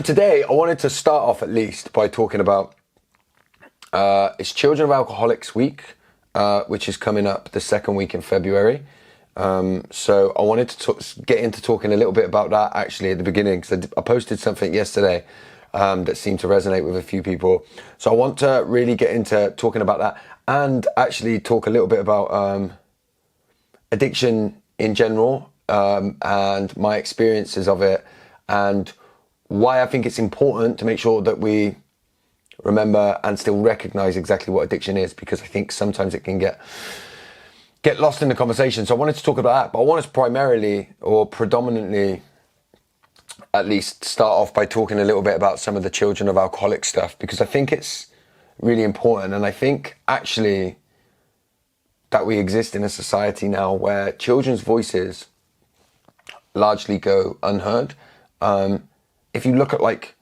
Today, I wanted to start off at least by talking about it's Children of Alcoholics Week, which is coming up the second week in February. So I wanted to get into talking a little bit about that actually at the beginning, because I posted something yesterday that seemed to resonate with a few people. So I want to really get into talking about that and actually talk a little bit about addiction in general and my experiences of it, and why I think it's important to make sure that we remember and still recognize exactly what addiction is, because I think sometimes it can get lost in the conversation. So I wanted to talk about that, but I want to primarily or predominantly at least start off by talking a little bit about some of the Children of Alcoholics stuff, because I think it's really important. And I think actually that we exist in a society now where children's voices largely go unheard. If you look at like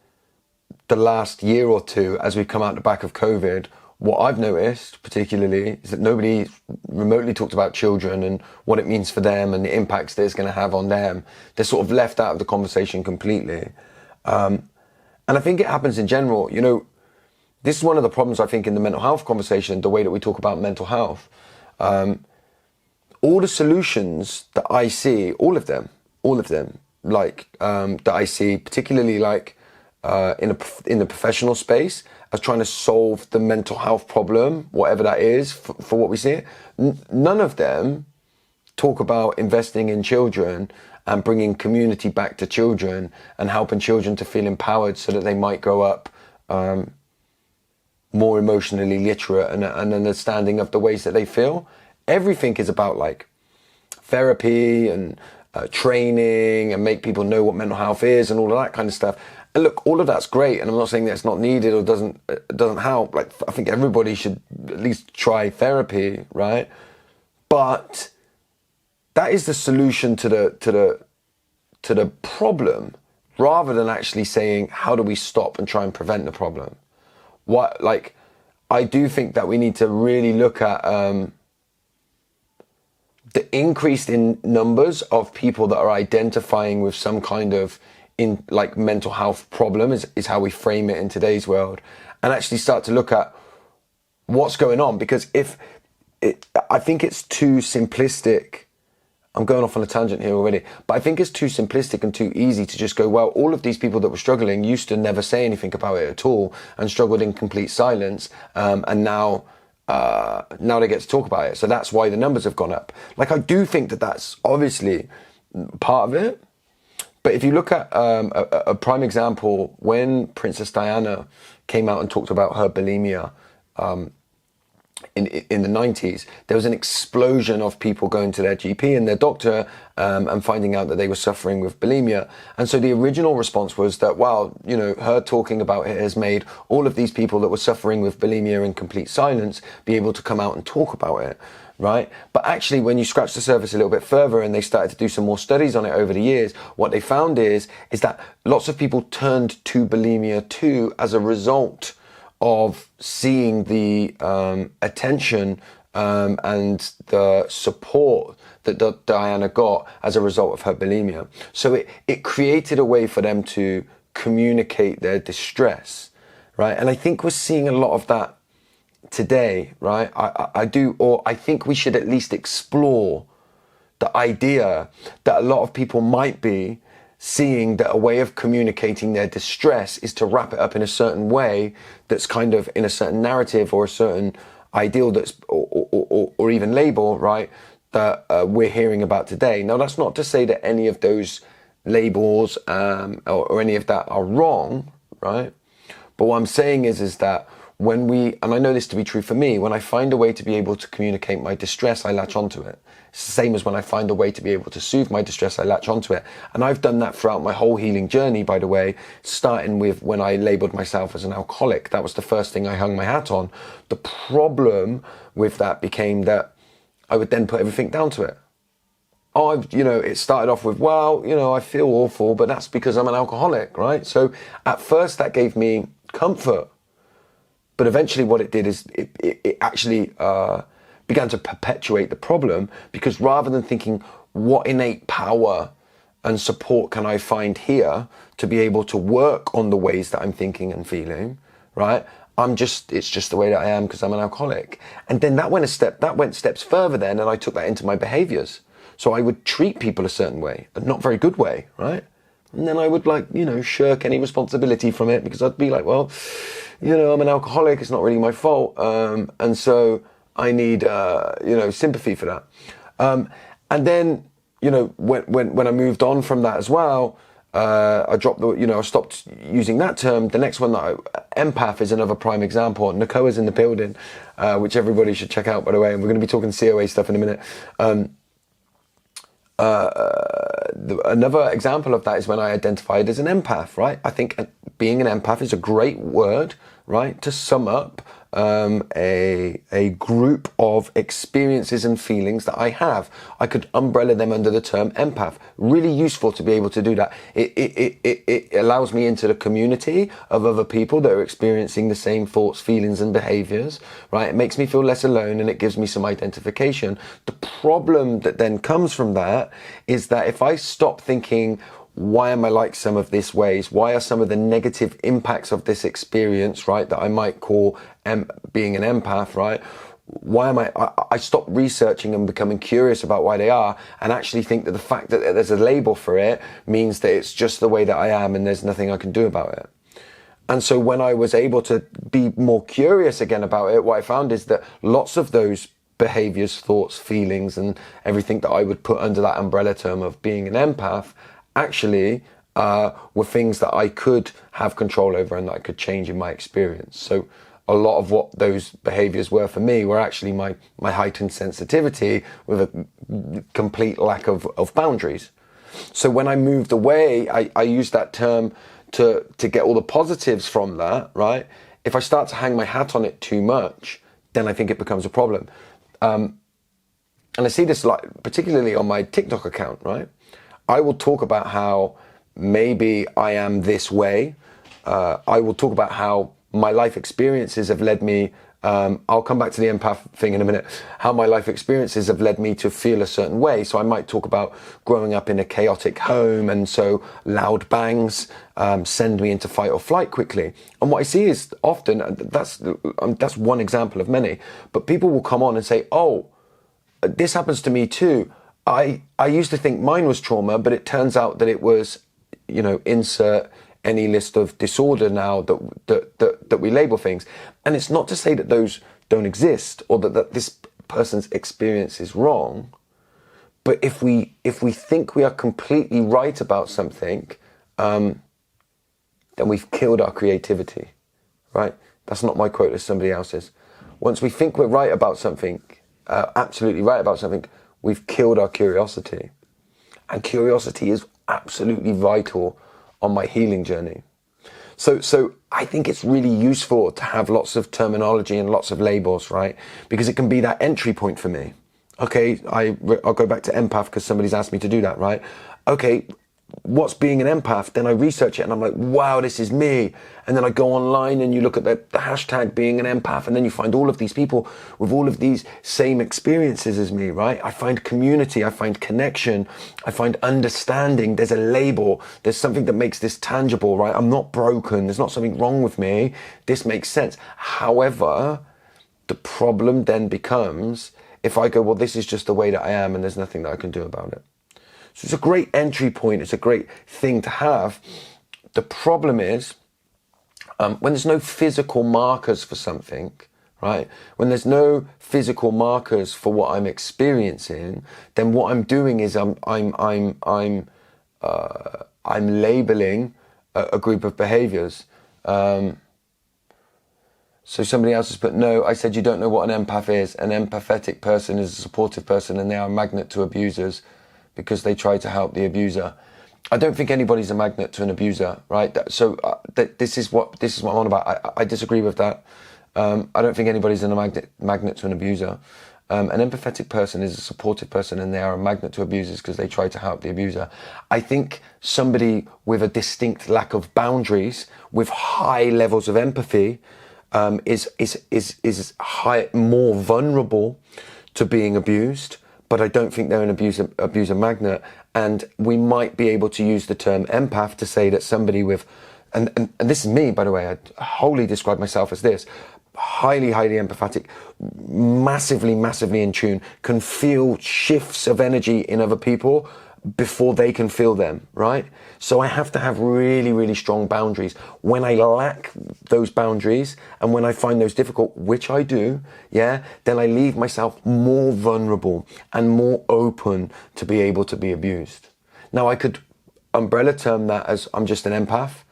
the last year or two, as we've come out the back of COVID, what I've noticed particularly is that nobody remotely talked about children and what it means for them and the impacts that it's going to have on them. They're sort of left out of the conversation completely. And I think it happens in general. You know, this is one of the problems I think in the mental health conversation, the way that we talk about mental health. All the solutions that I see, all of them, like that I see, particularly like in the professional space, as trying to solve the mental health problem, whatever that is, for what we see. None of them talk about investing in children and bringing community back to children and helping children to feel empowered so that they might grow up more emotionally literate and understanding of the ways that they feel. Everything is about like therapy and training and make people know what mental health is and all of that kind of stuff. And look, all of that's great, and I'm not saying that it's not needed or doesn't help. Like, I think everybody should at least try therapy, right? But that is the solution to the problem, rather than actually saying how do we stop and try and prevent the problem. I do think that we need to really look at the increase in numbers of people that are identifying with some kind of mental health problem is how we frame it in today's world, and actually start to look at what's going on. Because I think it's too simplistic. I'm going off on a tangent here already, but I think it's too simplistic and too easy to just go, well, all of these people that were struggling used to never say anything about it at all and struggled in complete silence, and now they get to talk about it. So that's why the numbers have gone up. Like, I do think that that's obviously part of it. But if you look at a prime example, when Princess Diana came out and talked about her bulimia in the 90s, there was an explosion of people going to their GP and their doctor and finding out that they were suffering with bulimia. And so the original response was that, wow, you know, her talking about it has made all of these people that were suffering with bulimia in complete silence be able to come out and talk about it. Right? But actually, when you scratch the surface a little bit further and they started to do some more studies on it over the years, what they found is that lots of people turned to bulimia too as a result of seeing the attention and the support that Diana got as a result of her bulimia. So it created a way for them to communicate their distress, right? And I think we're seeing a lot of that today, right? I think we should at least explore the idea that a lot of people might be seeing that a way of communicating their distress is to wrap it up in a certain way that's kind of in a certain narrative or a certain ideal that's or even label, right, that we're hearing about today. Now, that's not to say that any of those labels or any of that are wrong, right? But what I'm saying is that when and I know this to be true for me, when I find a way to be able to communicate my distress, I latch onto it. It's the same as when I find a way to be able to soothe my distress, I latch onto it. And I've done that throughout my whole healing journey, by the way, starting with when I labeled myself as an alcoholic. That was the first thing I hung my hat on. The problem with that became that I would then put everything down to it. It started off with, well, I feel awful, but that's because I'm an alcoholic, right? So at first that gave me comfort. But eventually what it did is it actually began to perpetuate the problem, because rather than thinking what innate power and support can I find here to be able to work on the ways that I'm thinking and feeling, right? It's just the way that I am because I'm an alcoholic. And then that went steps further then, and I took that into my behaviors. So I would treat people a certain way, a not very good way, right? And then I would shirk any responsibility from it because I'd be like, well, I'm an alcoholic, it's not really my fault. And so I need, sympathy for that. And then, when I moved on from that as well, I stopped using that term. The next one, empath, is another prime example. Nakoa's in the building, which everybody should check out, by the way. And we're going to be talking COA stuff in a minute. Another example of that is when I identified as an empath, right? I think being an empath is a great word, right, to sum up a group of experiences and feelings that I have. I could umbrella them under the term empath. Really useful to be able to do that. It allows me into the community of other people that are experiencing the same thoughts, feelings, and behaviors, right? It makes me feel less alone, and it gives me some identification. The problem that then comes from that is that if I stop thinking, why am I like some of these ways? Why are some of the negative impacts of this experience, right, that I might call being an empath, right? Why am I stop researching and becoming curious about why they are, and actually think that the fact that there's a label for it means that it's just the way that I am and there's nothing I can do about it. And so when I was able to be more curious again about it, what I found is that lots of those behaviors, thoughts, feelings, and everything that I would put under that umbrella term of being an empath actually were things that I could have control over and that I could change in my experience. So a lot of what those behaviors were for me were actually my heightened sensitivity with a complete lack of boundaries. So when I moved away, I used that term to get all the positives from that, right? If I start to hang my hat on it too much, then I think it becomes a problem. And I see this particularly on my TikTok account, right? I will talk about how maybe I am this way. I will talk about how my life experiences have led me, I'll come back to the empath thing in a minute, how my life experiences have led me to feel a certain way. So I might talk about growing up in a chaotic home, and so loud bangs send me into fight or flight quickly. And what I see is often, that's one example of many, but people will come on and say, oh, this happens to me too. I used to think mine was trauma, but it turns out that it was, insert any list of disorder now that we label things. And it's not to say that those don't exist or that this person's experience is wrong. But if we think we are completely right about something, then we've killed our creativity, right? That's not my quote, it's somebody else's. Once we think we're right about something, absolutely right about something, we've killed our curiosity. And curiosity is absolutely vital on my healing journey. So I think it's really useful to have lots of terminology and lots of labels, right? Because it can be that entry point for me. Okay, I'll go back to empath because somebody's asked me to do that, right? Okay, what's being an empath? Then I research it and I'm like, wow, this is me. And then I go online and you look at the hashtag being an empath, and then you find all of these people with all of these same experiences as me, right? I find community, I find connection, I find understanding. There's a label, there's something that makes this tangible, right? I'm not broken, there's not something wrong with me. This makes sense. However, the problem then becomes if I go, well, this is just the way that I am and there's nothing that I can do about it. So it's a great entry point. It's a great thing to have. The problem is when there's no physical markers for something, right? When there's no physical markers for what I'm experiencing, then what I'm doing is I'm labeling a group of behaviors. So somebody else has put, no, I said you don't know what an empath is. An empathetic person is a supportive person, and they are a magnet to abusers, because they try to help the abuser. I don't think anybody's a magnet to an abuser, right? This is what I'm on about. I disagree with that. I don't think anybody's a magnet to an abuser. An empathetic person is a supportive person, and they are a magnet to abusers because they try to help the abuser. I think somebody with a distinct lack of boundaries, with high levels of empathy, is more vulnerable to being abused. But I don't think they're an abuser magnet. And we might be able to use the term empath to say that somebody with, and this is me, by the way, I wholly describe myself as this, highly empathetic, massively in tune, can feel shifts of energy in other people before they can feel them, right? So I have to have really strong boundaries. When I lack those boundaries and when I find those difficult, which I do, yeah, then I leave myself more vulnerable and more open to be able to be abused. Now I could umbrella term that as I'm just an empath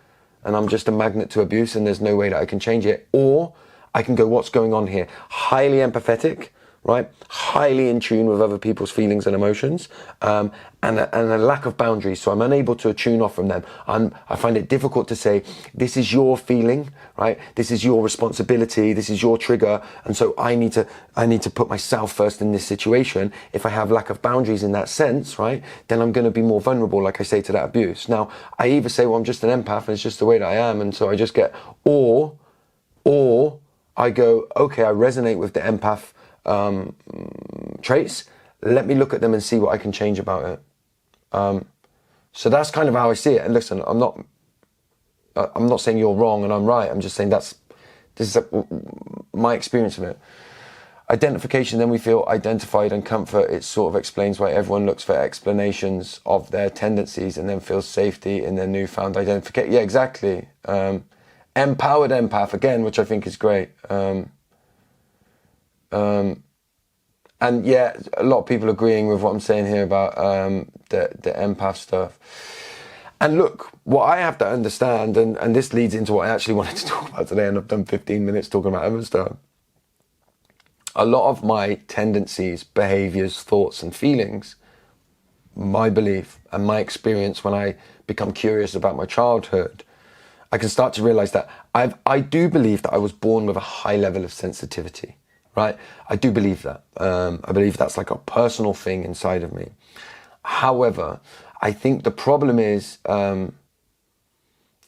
and I'm just a magnet to abuse and there's no way that I can change it. Or I can go, what's going on here? Highly empathetic, right? Highly in tune with other people's feelings and emotions, and a lack of boundaries. So I'm unable to tune off from them. I find it difficult to say, this is your feeling, right? This is your responsibility. This is your trigger. And so I need to put myself first in this situation. If I have lack of boundaries in that sense, right, then I'm going to be more vulnerable, like I say, to that abuse. Now, I either say, well, I'm just an empath and it's just the way that I am. And so I just get, or I go, okay, I resonate with the empath traits. Let me look at them and see what I can change about it. So that's kind of how I see it. And listen, I'm not saying you're wrong and I'm right. I'm just saying this is my experience of it. Identification, then we feel identified and comfort. It sort of explains why everyone looks for explanations of their tendencies and then feels safety in their newfound identification. Yeah, exactly. Empowered empath again, which I think is great. And yeah, a lot of people agreeing with what I'm saying here about the empath stuff. And look, what I have to understand, and this leads into what I actually wanted to talk about today, and I've done 15 minutes talking about other stuff. A lot of my tendencies, behaviors, thoughts, and feelings, my belief and my experience when I become curious about my childhood, I can start to realize that I do believe that I was born with a high level of sensitivity, right? I do believe that. I believe that's like a personal thing inside of me. However, I think the problem is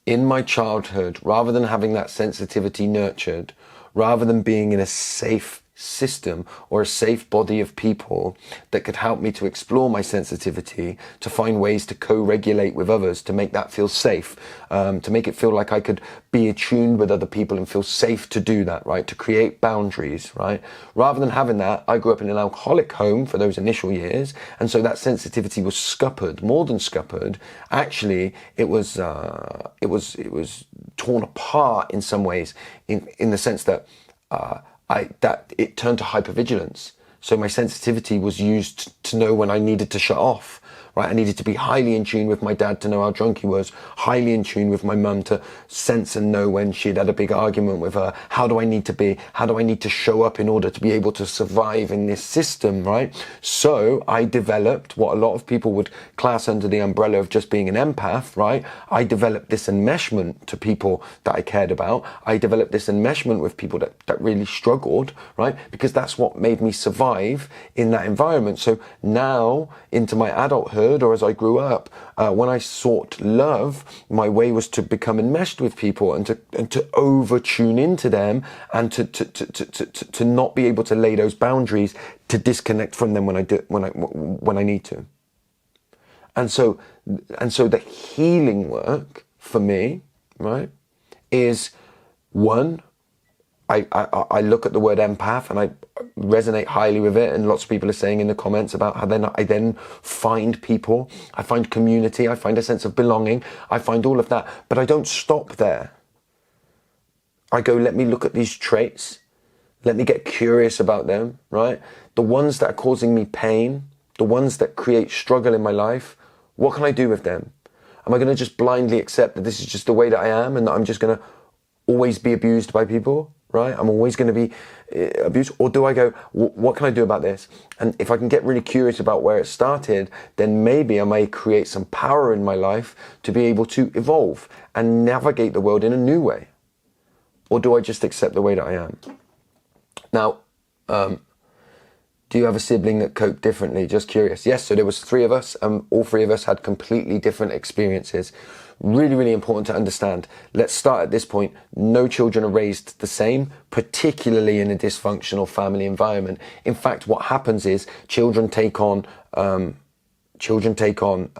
in my childhood, rather than having that sensitivity nurtured, rather than being in a safe system or a safe body of people that could help me to explore my sensitivity, to find ways to co-regulate with others, to make that feel safe, to make it feel like I could be attuned with other people and feel safe to do that, right? To create boundaries, right? Rather than having that, I grew up in an alcoholic home for those initial years, and so that sensitivity was scuppered, more than scuppered. Actually, it was torn apart in some ways, in the sense that that it turned to hypervigilance. So my sensitivity was used to know when I needed to shut off, right? I needed to be highly in tune with my dad to know how drunk he was, highly in tune with my mum to sense and know when she'd had a big argument with her. How do I need to be? How do I need to show up in order to be able to survive in this system, right? So I developed what a lot of people would class under the umbrella of just being an empath, right? I developed this enmeshment to people that I cared about. I developed this enmeshment with people that really struggled, right? Because that's what made me survive in that environment. So now into my adulthood, or as I grew up, when I sought love, my way was to become enmeshed with people and to over tune into them and to not be able to lay those boundaries, to disconnect from them when I need to. And so the healing work for me, right, is one, I look at the word empath and I resonate highly with it, and lots of people are saying in the comments about how I then find people, I find community, I find a sense of belonging, I find all of that, but I don't stop there. I go, let me look at these traits, let me get curious about them, right? The ones that are causing me pain, the ones that create struggle in my life, what can I do with them? Am I going to just blindly accept that this is just the way that I am and that I'm just going to always be abused by people? Right? I'm always going to be abused. Or do I go, what can I do about this? And if I can get really curious about where it started, then maybe I may create some power in my life to be able to evolve and navigate the world in a new way. Or do I just accept the way that I am? Now, do you have a sibling that coped differently? Just curious. Yes, so there was 3 of us, and all 3 of us had completely different experiences. Really important to understand. Let's start at this point. No children are raised the same, particularly in a dysfunctional family environment. In fact, what happens is children take on children take on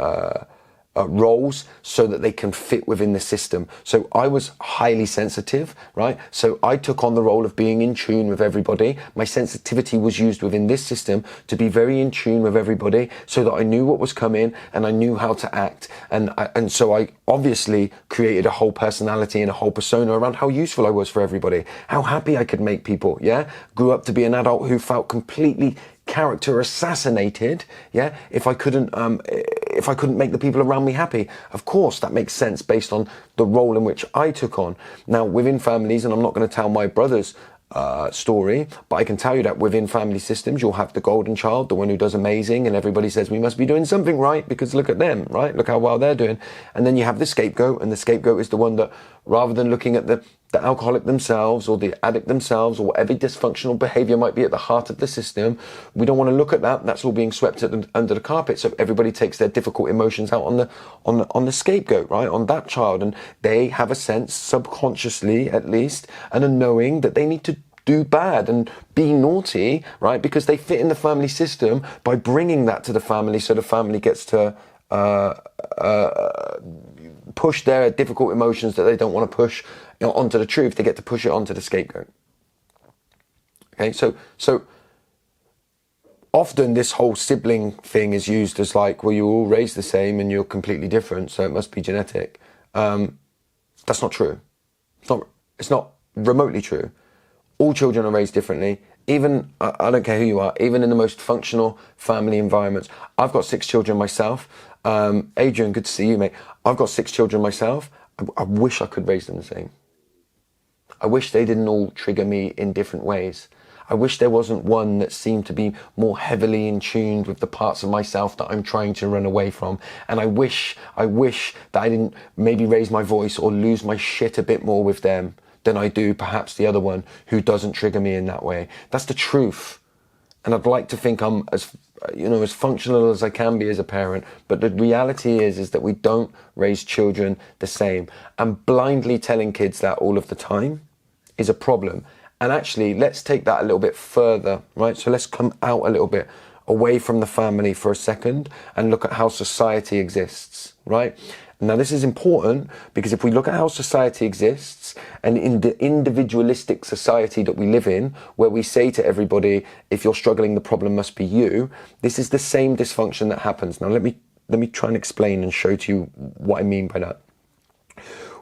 roles so that they can fit within the system. So I was highly sensitive, right? So I took on the role of being in tune with everybody. My sensitivity was used within this system to be very in tune with everybody so that I knew what was coming and I knew how to act. And so I obviously created a whole personality and a whole persona around how useful I was for everybody, how happy I could make people, yeah? Grew up to be an adult who felt completely character assassinated, yeah, if I couldn't make the people around me happy. Of course, that makes sense based on the role in which I took on. Now, within families, and I'm not going to tell my brother's story, but I can tell you that within family systems, you'll have the golden child, the one who does amazing, and everybody says we must be doing something right because look at them, right? Look how well they're doing. And then you have the scapegoat, and the scapegoat is the one that, rather than looking at the alcoholic themselves or the addict themselves or whatever dysfunctional behavior might be at the heart of the system, we don't want to look at that. That's all being swept under the carpet. So everybody takes their difficult emotions out on the scapegoat, right? On that child. And they have a sense, subconsciously at least, and a knowing that they need to do bad and be naughty, right? Because they fit in the family system by bringing that to the family, so the family gets to push their difficult emotions that they don't want to push onto the truth. They get to push it onto the scapegoat. Okay, so often this whole sibling thing is used as like, well, you're all raised the same and you're completely different, so it must be genetic. That's not true. It's not remotely true. All children are raised differently. Even, I don't care who you are, even in the most functional family environments. I've got 6 children myself. Adrian, good to see you, mate. I've got 6 children myself. I wish I could raise them the same. I wish they didn't all trigger me in different ways. I wish there wasn't one that seemed to be more heavily in tune with the parts of myself that I'm trying to run away from. And I wish that I didn't maybe raise my voice or lose my shit a bit more with them than I do perhaps the other one who doesn't trigger me in that way. That's the truth. And I'd like to think I'm as functional as I can be as a parent. But the reality is that we don't raise children the same. And blindly telling kids that all of the time is a problem. And actually, let's take that a little bit further, right? So let's come out a little bit away from the family for a second and look at how society exists, right? Now, this is important because if we look at how society exists and in the individualistic society that we live in, where we say to everybody, if you're struggling, the problem must be you, this is the same dysfunction that happens. Now, let me try and explain and show to you what I mean by that.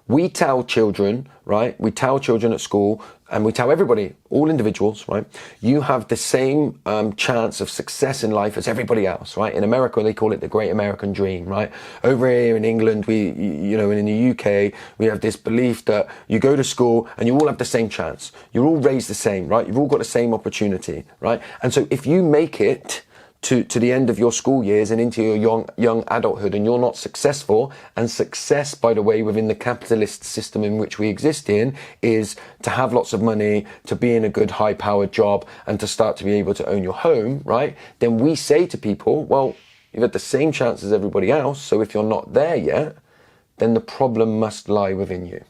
We tell children, right? We tell children at school and we tell everybody, all individuals, right? You have the same chance of success in life as everybody else, right? In America, they call it the Great American Dream, right? Over here in England, and in the UK, we have this belief that you go to school and you all have the same chance. You're all raised the same, right? You've all got the same opportunity, right? And so if you make it to the end of your school years and into your young adulthood and you're not successful, and success, by the way, within the capitalist system in which we exist in, is to have lots of money, to be in a good high-powered job and to start to be able to own your home, right? Then we say to people, well, you've had the same chance as everybody else, so if you're not there yet, then the problem must lie within you.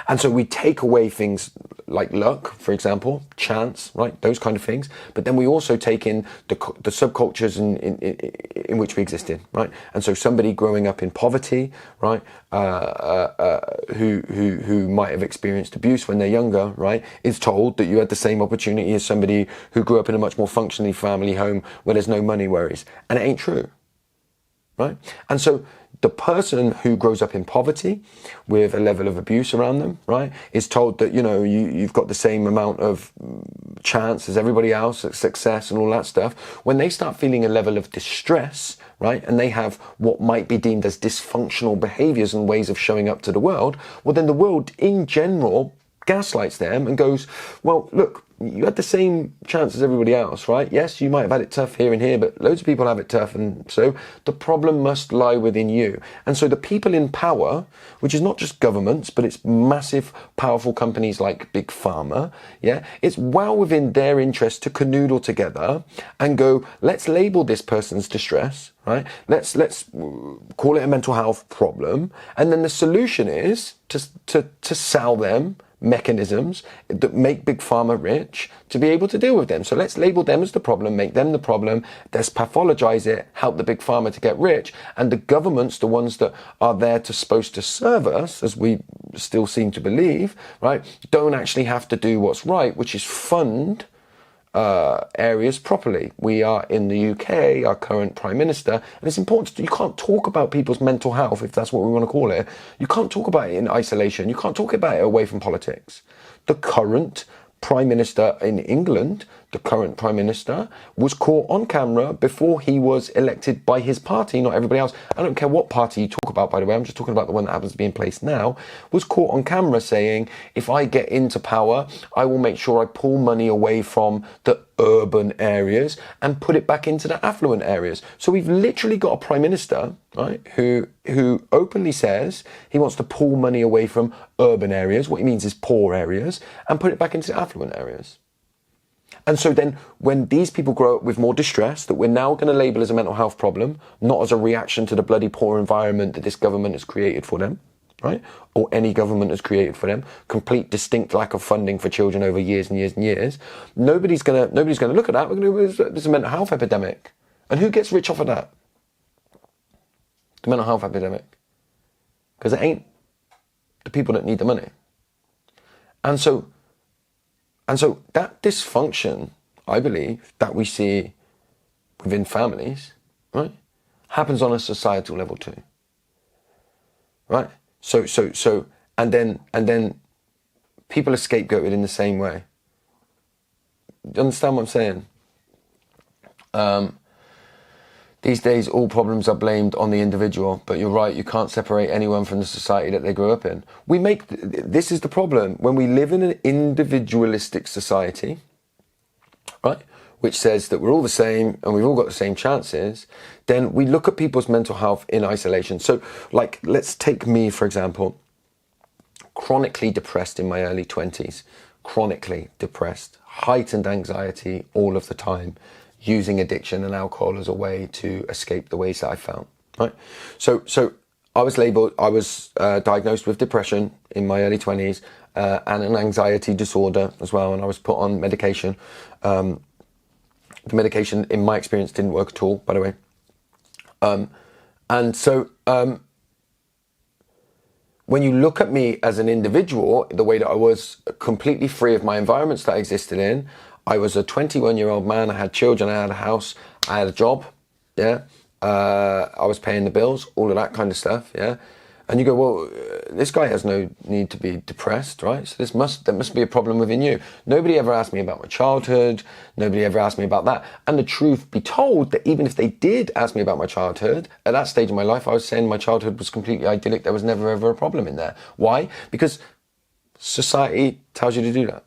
And so we take away things like luck, for example, chance, right? Those kind of things. But then we also take in the subcultures in which we exist in, right? And so somebody growing up in poverty, right, who might have experienced abuse when they're younger, right, is told that you had the same opportunity as somebody who grew up in a much more functionally family home where there's no money worries. And it ain't true, right? And so the person who grows up in poverty with a level of abuse around them, right, is told that, you've got the same amount of chance as everybody else at success and all that stuff. When they start feeling a level of distress, right, and they have what might be deemed as dysfunctional behaviors and ways of showing up to the world, well, then the world in general gaslights them and goes, well, look, you had the same chance as everybody else, right? Yes, you might have had it tough here and here, but loads of people have it tough. And so the problem must lie within you. And so the people in power, which is not just governments, but it's massive, powerful companies like Big Pharma, yeah, it's well within their interest to canoodle together and go, let's label this person's distress, right? Let's call it a mental health problem. And then the solution is to sell them mechanisms that make Big Pharma rich to be able to deal with them. So let's label them as the problem, make them the problem, let's pathologize it, help the Big Pharma to get rich, and the governments, the ones that are there to supposed to serve us, as we still seem to believe, right, don't actually have to do what's right, which is fund areas properly. We are in the UK, our current Prime Minister, and it's important you can't talk about people's mental health, if that's what we want to call it. You can't talk about it in isolation. You can't talk about it away from politics. The current Prime Minister in England, the current Prime Minister, was caught on camera before he was elected by his party, not everybody else. I don't care what party you talk about, by the way, I'm just talking about the one that happens to be in place now, was caught on camera saying, if I get into power, I will make sure I pull money away from the urban areas and put it back into the affluent areas. So we've literally got a Prime Minister, right, who openly says he wants to pull money away from urban areas, what he means is poor areas, and put it back into the affluent areas. And so then when these people grow up with more distress that we're now going to label as a mental health problem, not as a reaction to the bloody poor environment that this government has created for them, right? Or any government has created for them, complete distinct lack of funding for children over years and years and years. Nobody's gonna look at that. There's a mental health epidemic. And who gets rich off of that? The mental health epidemic. Because it ain't the people that need the money. And so that dysfunction, I believe, that we see within families, right, happens on a societal level too. Right? So, and then people are scapegoated in the same way. Do you understand what I'm saying? These days, all problems are blamed on the individual, but you're right, you can't separate anyone from the society that they grew up in. This is the problem. When we live in an individualistic society, right, which says that we're all the same and we've all got the same chances, then we look at people's mental health in isolation. So, like, let's take me, for example, chronically depressed in my early 20s, chronically depressed, heightened anxiety all of the time, using addiction and alcohol as a way to escape the ways that I felt, right? So I was diagnosed with depression in my early 20s and an anxiety disorder as well, and I was put on medication. The medication, in my experience, didn't work at all, by the way. When you look at me as an individual, the way that I was completely free of my environments that I existed in, I was a 21-year-old man, I had children, I had a house, I had a job, yeah? I was paying the bills, all of that kind of stuff, yeah? And you go, well, this guy has no need to be depressed, right? So there must be a problem within you. Nobody ever asked me about my childhood. Nobody ever asked me about that. And the truth be told, that even if they did ask me about my childhood, at that stage of my life, I was saying my childhood was completely idyllic. There was never ever a problem in there. Why? Because society tells you to do that.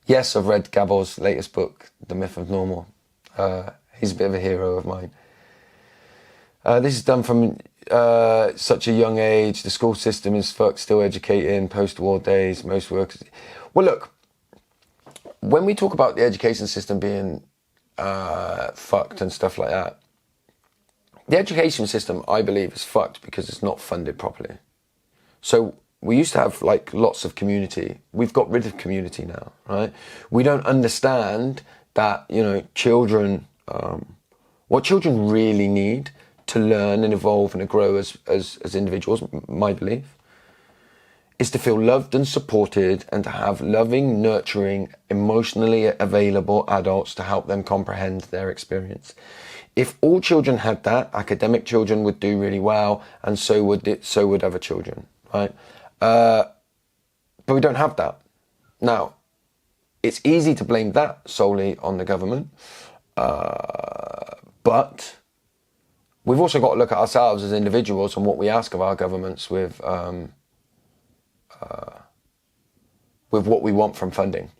Yes, I've read Gabor's latest book, The Myth of Normal. He's a bit of a hero of mine. This is done from such a young age. The school system is fucked, still educating, post-war days, most workers. Well, look, when we talk about the education system being fucked and stuff like that, the education system, I believe, is fucked because it's not funded properly. So we used to have like lots of community. We've got rid of community now, right? We don't understand that, you know, children, what children really need to learn and evolve and grow as individuals, my belief, is to feel loved and supported and to have loving, nurturing, emotionally available adults to help them comprehend their experience. If all children had that, academic children would do really well, and so would other children, right? But we don't have that. Now, it's easy to blame that solely on the government, but we've also got to look at ourselves as individuals and what we ask of our governments with what we want from funding.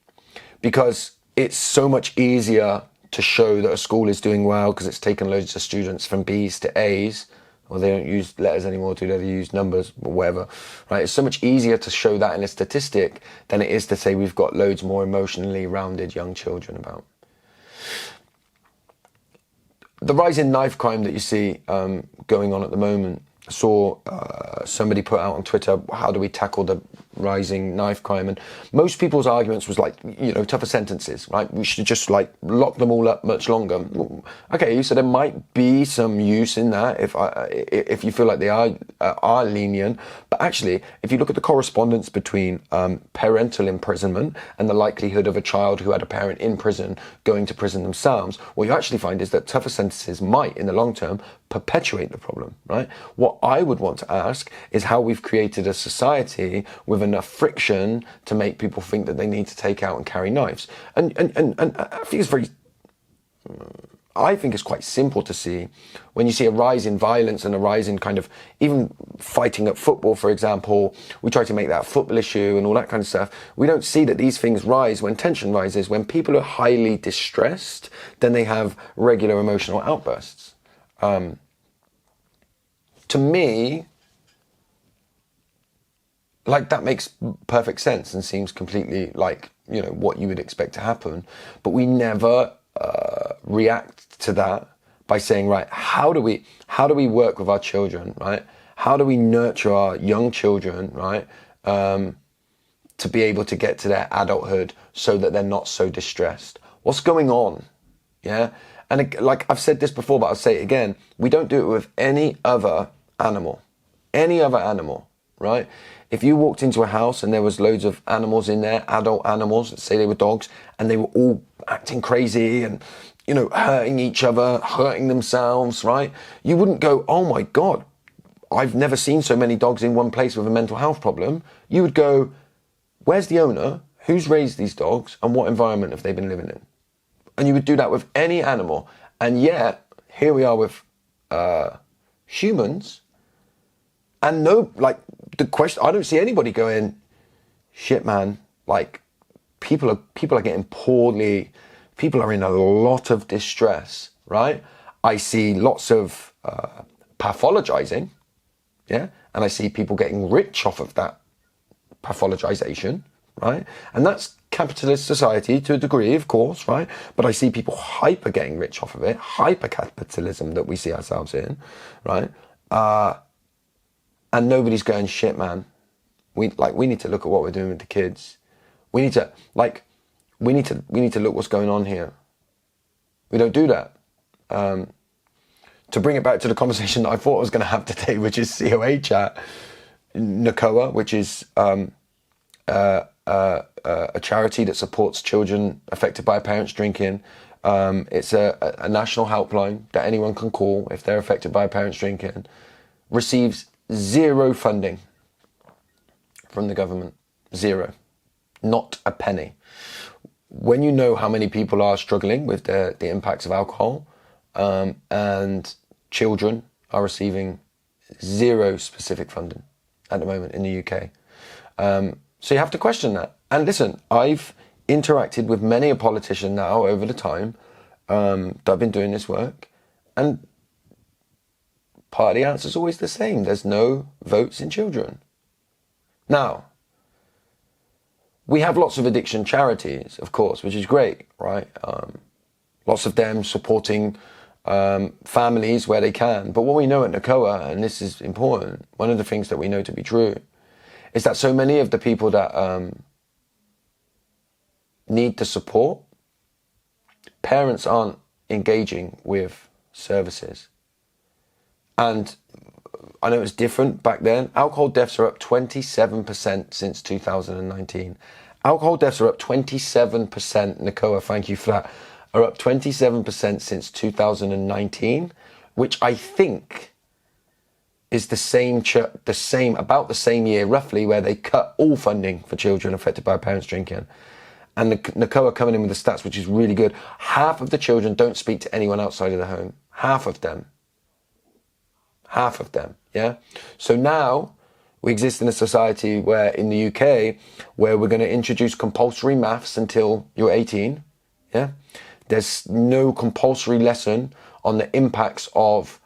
Because it's so much easier to show that a school is doing well because it's taken loads of students from B's to A's, or they don't use letters anymore, do they? They use numbers or whatever, right? It's so much easier to show that in a statistic than it is to say we've got loads more emotionally rounded young children about. The rise in knife crime that you see going on at the moment, I saw somebody put out on Twitter, how do we tackle the rising knife crime. And most people's arguments was like, tougher sentences, right? We should just like lock them all up much longer. Okay, so there might be some use in that if you feel like they are lenient. But actually, if you look at the correspondence between parental imprisonment and the likelihood of a child who had a parent in prison going to prison themselves, what you actually find is that tougher sentences might, in the long term, perpetuate the problem, right? What I would want to ask is how we've created a society with enough friction to make people think that they need to take out and carry knives. And I think it's quite simple to see when you see a rise in violence and a rise in kind of even fighting at football, for example. We try to make that a football issue and all that kind of stuff. We don't see that these things rise when tension rises. When people are highly distressed, then they have regular emotional outbursts. To me, like, that makes perfect sense and seems completely like, what you would expect to happen. But we never react to that by saying, right, how do we work with our children, right? How do we nurture our young children, right? To be able to get to their adulthood so that they're not so distressed. What's going on? Yeah. And like I've said this before, but I'll say it again. We don't do it with any other animal, right? If you walked into a house and there was loads of animals in there, adult animals, let's say they were dogs, and they were all acting crazy and, hurting each other, hurting themselves, right? You wouldn't go, oh my God, I've never seen so many dogs in one place with a mental health problem. You would go, where's the owner? Who's raised these dogs? And what environment have they been living in? And you would do that with any animal. And yet, here we are with humans. And the question, I don't see anybody going, shit, man, like, people are getting poorly, people are in a lot of distress, right? I see lots of pathologizing, yeah? And I see people getting rich off of that pathologization, right? And that's capitalist society to a degree, of course, right? But I see people hyper getting rich off of it, hyper capitalism that we see ourselves in, right? And nobody's going, shit, man. We need to look at what we're doing with the kids. We need to look what's going on here. We don't do that. To bring it back to the conversation that I thought I was going to have today, which is COA chat, NACOA, which is a charity that supports children affected by parents drinking. It's a national helpline that anyone can call if they're affected by parents drinking. Receives zero funding from the government. Zero. Not a penny. When you know how many people are struggling with the impacts of alcohol, and children are receiving zero specific funding at the moment in the UK. So you have to question that. And listen, I've interacted with many a politician now over the time that I've been doing this work, and part of the answer is always the same. There's no votes in children. Now, we have lots of addiction charities, of course, which is great, right? Lots of them supporting families where they can. But what we know at NACOA, and this is important, one of the things that we know to be true, is that so many of the people that need the support, parents aren't engaging with services. And I know it's different back then. Alcohol deaths are up 27% since 2019. Alcohol deaths are up 27%. NACOA, thank you for that. Are up 27% since 2019, which I think is about the same year roughly where they cut all funding for children affected by parents drinking. And the NACOA coming in with the stats, which is really good. Half of the children don't speak to anyone outside of the home. Half of them, yeah? So now we exist in a society where, in the UK, where we're going to introduce compulsory maths until you're 18, yeah? There's no compulsory lesson on the impacts of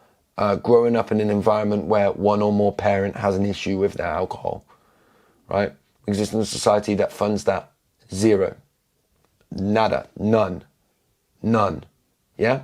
growing up in an environment where one or more parent has an issue with their alcohol, right? We exist in a society that funds that. Zero. Nada. None. Yeah?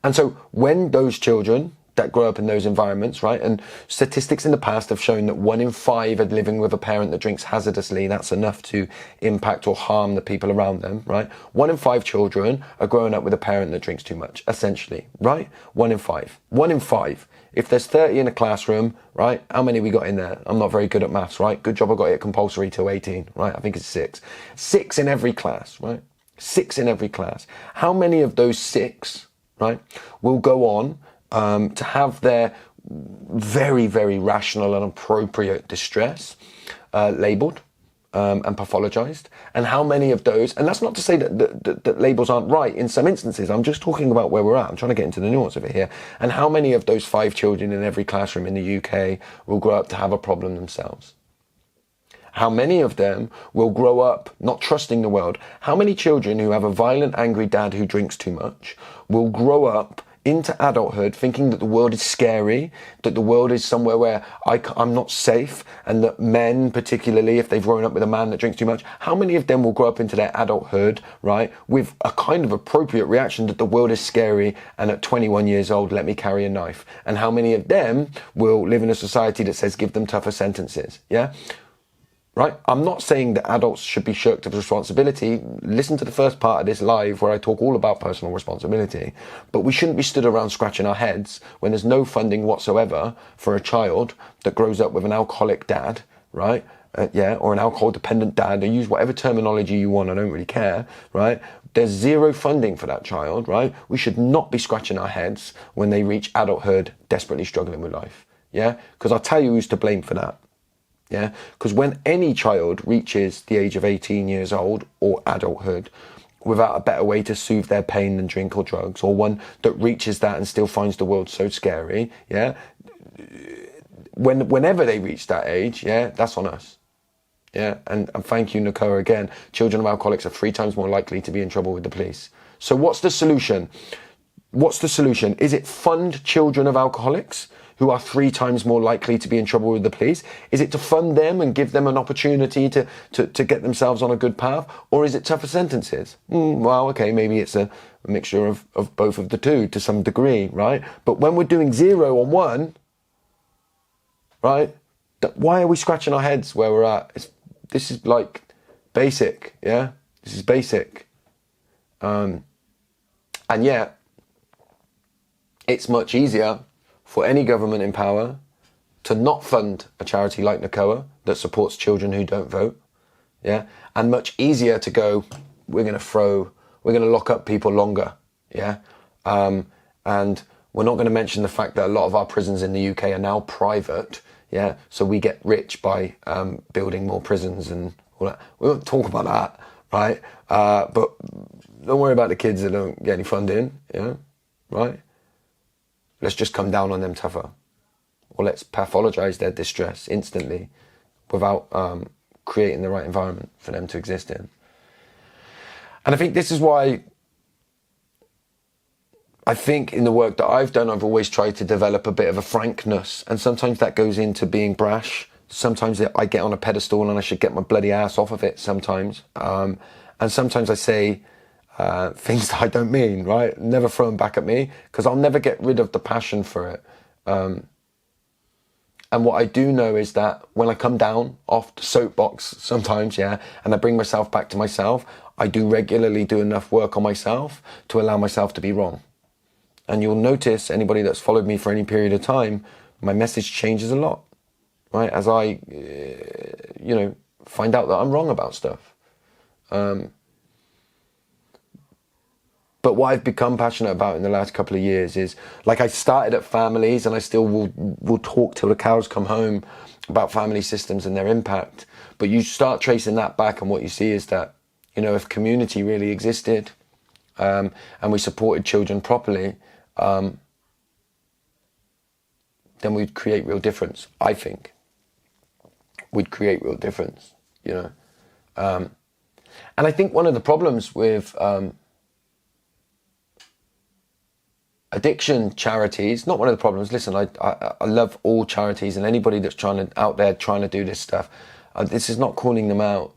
And so when those children that grow up in those environments, right? And statistics in the past have shown that 1 in 5 are living with a parent that drinks hazardously. That's enough to impact or harm the people around them, right? 1 in 5 children are growing up with a parent that drinks too much, essentially, right? 1 in 5. 1 in 5. If there's 30 in a classroom, right, how many we got in there? I'm not very good at maths, right? Good job I got it compulsory till 18, right? I think it's 6. 6 in every class, right? 6 in every class. How many of those 6, right, will go on to have their very, very rational and appropriate distress labelled and pathologized? And how many of those, and that's not to say that labels aren't right in some instances, I'm just talking about where we're at, I'm trying to get into the nuance of it here, and how many of those 5 children in every classroom in the UK will grow up to have a problem themselves? How many of them will grow up not trusting the world? How many children who have a violent, angry dad who drinks too much will grow up into adulthood thinking that the world is scary, that the world is somewhere where I'm not safe, and that men, particularly if they've grown up with a man that drinks too much, how many of them will grow up into their adulthood, right, with a kind of appropriate reaction that the world is scary, and at 21 years old, let me carry a knife? And how many of them will live in a society that says give them tougher sentences? Yeah? Right? I'm not saying that adults should be shirked of responsibility. Listen to the first part of this live where I talk all about personal responsibility. But we shouldn't be stood around scratching our heads when there's no funding whatsoever for a child that grows up with an alcoholic dad, right? Or an alcohol dependent dad, or use whatever terminology you want, I don't really care, right? There's zero funding for that child, right? We should not be scratching our heads when they reach adulthood desperately struggling with life, yeah? Because I'll tell you who's to blame for that. Yeah, because when any child reaches the age of 18 years old or adulthood without a better way to soothe their pain than drink or drugs, or one that reaches that and still finds the world so scary, yeah, whenever they reach that age, yeah, that's on us. Yeah, and thank you, Nakoa, again. Children of alcoholics are 3 times more likely to be in trouble with the police. So what's the solution? What's the solution? Is it fund children of alcoholics who are 3 times more likely to be in trouble with the police? Is it to fund them and give them an opportunity to get themselves on a good path? Or is it tougher sentences? Well, okay, maybe it's a mixture of both of the two to some degree, right? But when we're doing 0 on 1, right, why are we scratching our heads where we're at? This is like basic, yeah? This is basic. And yet, it's much easier for any government in power to not fund a charity like Nakoa that supports children who don't vote, yeah, and much easier to go, we're going to lock up people longer, yeah, and we're not going to mention the fact that a lot of our prisons in the UK are now private, yeah, so we get rich by building more prisons and all that. We won't talk about that, right? But don't worry about the kids that don't get any funding, yeah, right? Let's just come down on them tougher, or let's pathologize their distress instantly without creating the right environment for them to exist in. And I think this is why I think in the work that I've done, I've always tried to develop a bit of a frankness, and sometimes that goes into being brash. Sometimes I get on a pedestal and I should get my bloody ass off of it sometimes. And sometimes I say things that I don't mean, right? Never throw them back at me, because I'll never get rid of the passion for it. And what I do know is that when I come down off the soapbox sometimes, yeah, and I bring myself back to myself, I do regularly do enough work on myself to allow myself to be wrong. And you'll notice, anybody that's followed me for any period of time, my message changes a lot, right? As I, find out that I'm wrong about stuff. But what I've become passionate about in the last couple of years is, like, I started at families, and I still will talk till the cows come home about family systems and their impact. But you start tracing that back, and what you see is that, if community really existed, and we supported children properly, then we'd create real difference. I think we'd create real difference, and I think one of the problems with addiction charities, not one of the problems. Listen, I love all charities and anybody that's out there trying to do this stuff. This is not calling them out,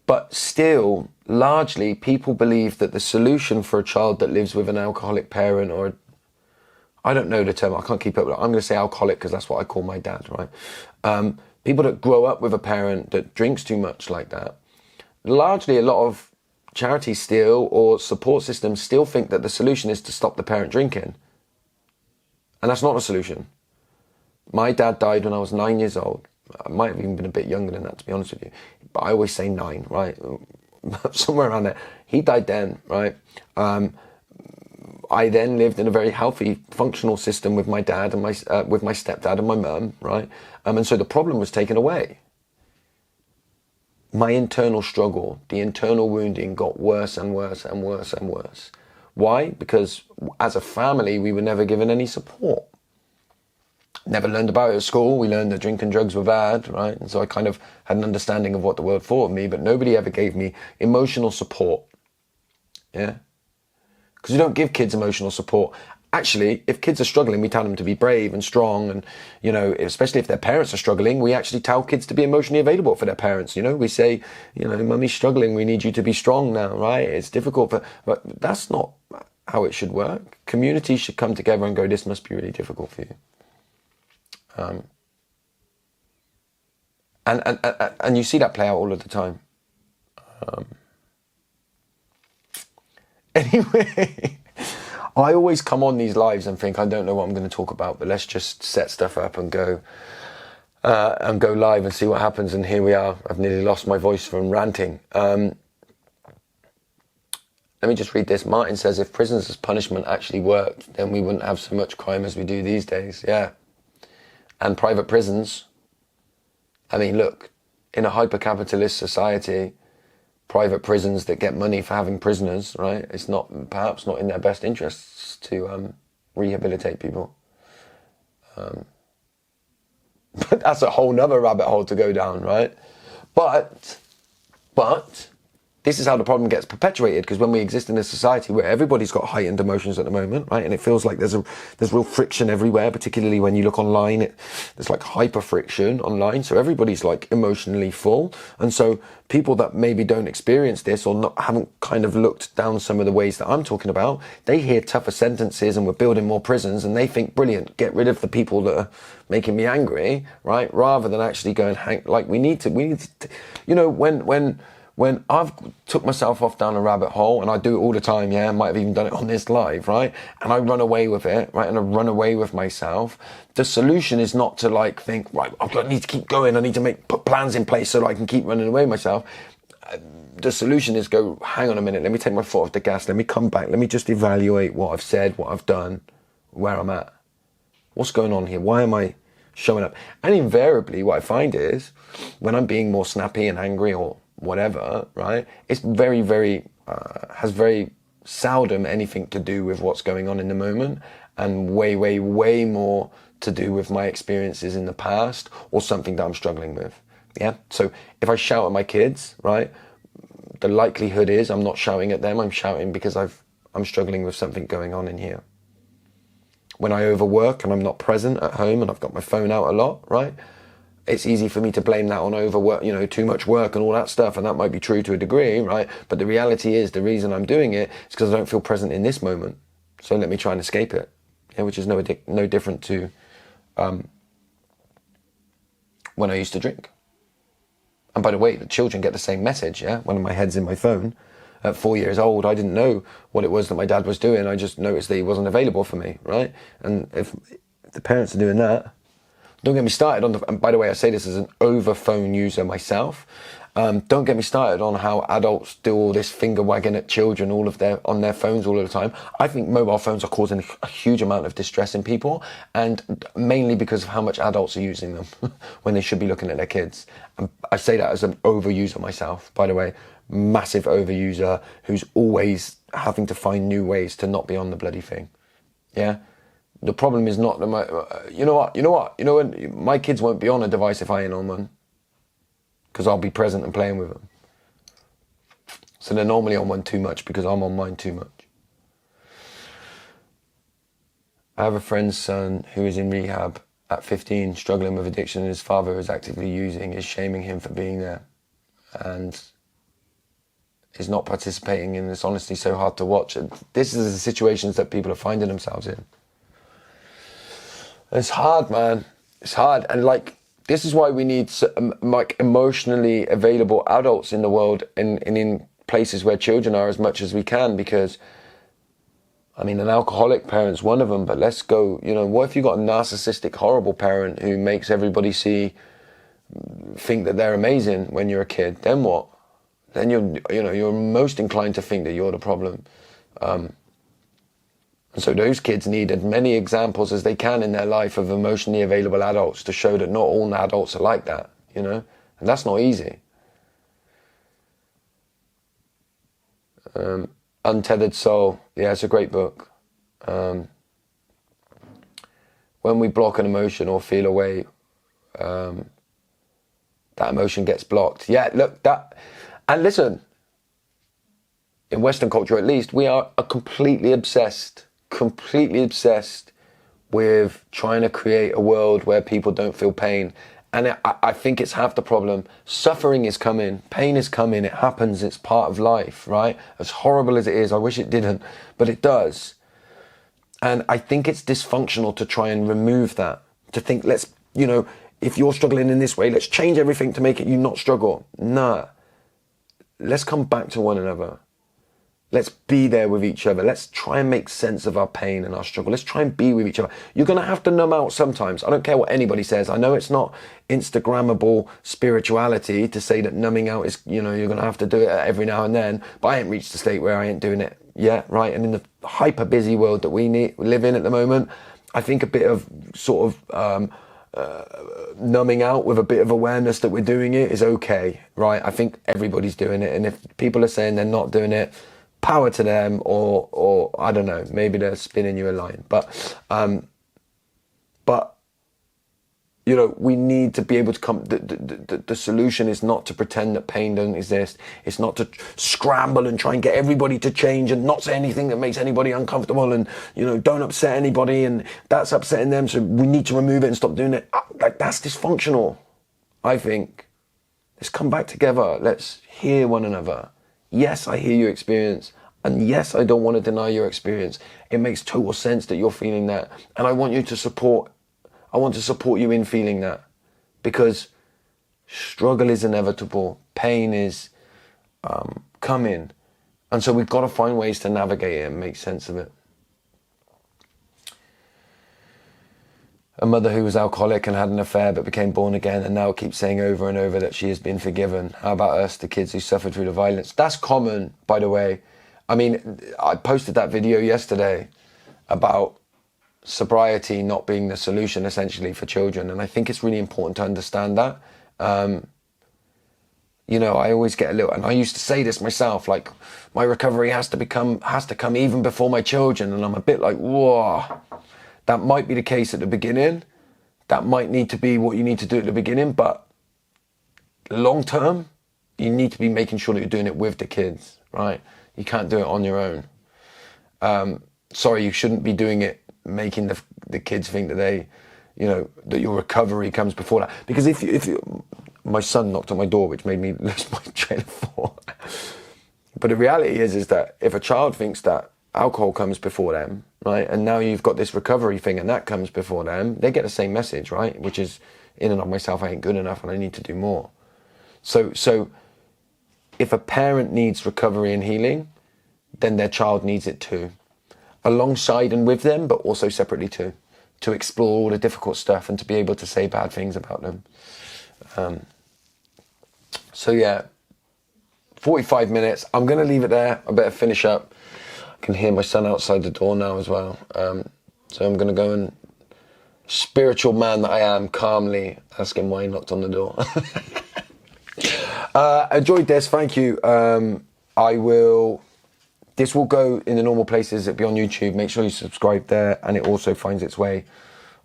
but still, largely, people believe that the solution for a child that lives with an alcoholic parent or I don't know the term, I can't keep up with it. I'm going to say alcoholic because that's what I call my dad, right? People that grow up with a parent that drinks too much like that, largely a lot of charities still, or support systems still, think that the solution is to stop the parent drinking. And that's not a solution. My dad died when I was 9 years old. I might have even been a bit younger than that, to be honest with you. But I always say 9, right? Somewhere around there. He died then, right? I then lived in a very healthy, functional system with my dad and with my stepdad and my mum, right? And so the problem was taken away. My internal struggle, the internal wounding got worse and worse and worse and worse. Why? Because as a family, we were never given any support. Never learned about it at school. We learned that drink and drugs were bad, right? And so I kind of had an understanding of what the world thought of me, but nobody ever gave me emotional support. Yeah? Because we don't give kids emotional support. Actually, if kids are struggling, we tell them to be brave and strong, and, you know, especially if their parents are struggling, we actually tell kids to be emotionally available for their parents. You know, we say, you know, mummy's struggling, we need you to be strong now, right? It's difficult, but that's not how it should work. Communities should come together and go, this must be really difficult for you. And you see that play out all of the time. Anyway, I always come on these lives and think, I don't know what I'm going to talk about, but let's just set stuff up and go live and see what happens. And here we are. I've nearly lost my voice from ranting. Let me just read this. Martin says, if prisons as punishment actually worked, then we wouldn't have so much crime as we do these days. Yeah. And private prisons. I mean, look, in a hyper-capitalist society, private prisons that get money for having prisoners, right? It's not, perhaps not in their best interests to rehabilitate people. But that's a whole nother rabbit hole to go down, right? But this is how the problem gets perpetuated, because when we exist in a society where everybody's got heightened emotions at the moment, right? And it feels like there's real friction everywhere, particularly when you look online, there's like hyper friction online. So everybody's like emotionally full. And so people that maybe don't experience this or haven't kind of looked down some of the ways that I'm talking about, they hear tougher sentences and we're building more prisons and they think, brilliant, get rid of the people that are making me angry, right? Rather than actually go and hang, like we need to, you know, when I've took myself off down a rabbit hole, and I do it all the time, yeah, I might have even done it on this live, right? And I run away with it, right? And I run away with myself. The solution is not to like think, right, I need to keep going. I need to put plans in place so that I can keep running away myself. The solution is go, hang on a minute, let me take my foot off the gas. Let me come back. Let me just evaluate what I've said, what I've done, where I'm at. What's going on here? Why am I showing up? And invariably what I find is when I'm being more snappy and angry or whatever, right? It's very, very, has very seldom anything to do with what's going on in the moment, and way, way, way more to do with my experiences in the past or something that I'm struggling with. Yeah. So if I shout at my kids, right, the likelihood is I'm not shouting at them. I'm shouting because I'm struggling with something going on in here. When I overwork and I'm not present at home and I've got my phone out a lot, right? It's easy for me to blame that on overwork, you know, too much work and all that stuff. And that might be true to a degree, right? But the reality is the reason I'm doing it is because I don't feel present in this moment. So let me try and escape it. Yeah, which is no different to when I used to drink. And by the way, the children get the same message, yeah? When my head's in my phone. At 4 years old, I didn't know what it was that my dad was doing. I just noticed that he wasn't available for me, right? And if the parents are doing that, don't get me started on and by the way, I say this as an over phone user myself. Don't get me started on how adults do all this finger wagging at children on their phones all of the time. I think mobile phones are causing a huge amount of distress in people, and mainly because of how much adults are using them when they should be looking at their kids. And I say that as an overuser myself, by the way, massive overuser who's always having to find new ways to not be on the bloody thing. Yeah. The problem is not you know what, my kids won't be on a device if I ain't on one, because I'll be present and playing with them. So they're normally on one too much because I'm on mine too much. I have a friend's son who is in rehab at 15, struggling with addiction, and his father is actively using, is shaming him for being there, and is not participating in this. Honestly, so hard to watch. This is the situations that people are finding themselves in. It's hard, man. It's hard. And like, this is why we need like emotionally available adults in the world and in places where children are as much as we can, because I mean, an alcoholic parent's one of them, but let's go, you know, what if you got a narcissistic, horrible parent who makes everybody think that they're amazing when you're a kid? Then what? Then you're most inclined to think that you're the problem. And so those kids need as many examples as they can in their life of emotionally available adults to show that not all adults are like that, you know? And that's not easy. Untethered Soul, yeah, it's a great book. When we block an emotion or feel away, that emotion gets blocked. Yeah, look, and listen, in Western culture at least, we are completely obsessed with trying to create a world where people don't feel pain. And I think it's half the problem. Suffering is coming, pain is coming, it happens, it's part of life, right? As horrible as it is, I wish it didn't, but it does. And I think it's dysfunctional to try and remove that, to think, let's, you know, if you're struggling in this way, let's change everything to make it you not struggle. Nah, let's come back to one another. Let's be there with each other. Let's try and make sense of our pain and our struggle. Let's try and be with each other. You're going to have to numb out sometimes. I don't care what anybody says. I know it's not Instagrammable spirituality to say that numbing out is, you know, you're going to have to do it every now and then. But I ain't reached the state where I ain't doing it yet, right? And in the hyper busy world that we live in at the moment, I think a bit of sort of numbing out with a bit of awareness that we're doing it is okay, right? I think everybody's doing it. And if people are saying they're not doing it, power to them, or I don't know, maybe they're spinning you a line. But you know, we need to be able to come. The solution is not to pretend that pain doesn't exist. It's not to scramble and try and get everybody to change and not say anything that makes anybody uncomfortable, and, you know, don't upset anybody, and that's upsetting them, so we need to remove it and stop doing it. Like, that's dysfunctional, I think. Let's come back together. Let's hear one another. Yes, I hear your experience. And yes, I don't want to deny your experience. It makes total sense that you're feeling that. And I want to support you in feeling that. Because struggle is inevitable. Pain is coming. And so we've got to find ways to navigate it and make sense of it. A mother who was alcoholic and had an affair but became born again and now keeps saying over and over that she has been forgiven. How about us, the kids who suffered through the violence? That's common, by the way. I mean, I posted that video yesterday about sobriety not being the solution, essentially, for children. And I think it's really important to understand that. You know, I always get a little, and I used to say this myself, like, my recovery has to come even before my children. And I'm a bit like, whoa. That might be the case at the beginning. That might need to be what you need to do at the beginning. But long term, you need to be making sure that you're doing it with the kids, right? You can't do it on your own. Sorry, you shouldn't be doing it, making the kids think that they, you know, that your recovery comes before that. Because if you, my son knocked on my door, which made me lose my train of thought. But the reality is that if a child thinks that alcohol comes before them, right, and now you've got this recovery thing and that comes before them, they get the same message, right? Which is, in and of myself, I ain't good enough and I need to do more. So if a parent needs recovery and healing, then their child needs it too, alongside and with them, but also separately too, to explore all the difficult stuff and to be able to say bad things about them. So yeah, 45 minutes. I'm going to leave it there. I better finish up. I can hear my son outside the door now as well. So I'm going to go and, spiritual man that I am, calmly ask him why he knocked on the door. Enjoyed this. Thank you. This will go in the normal places. It'll be on YouTube. Make sure you subscribe there. And it also finds its way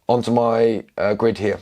onto my grid here.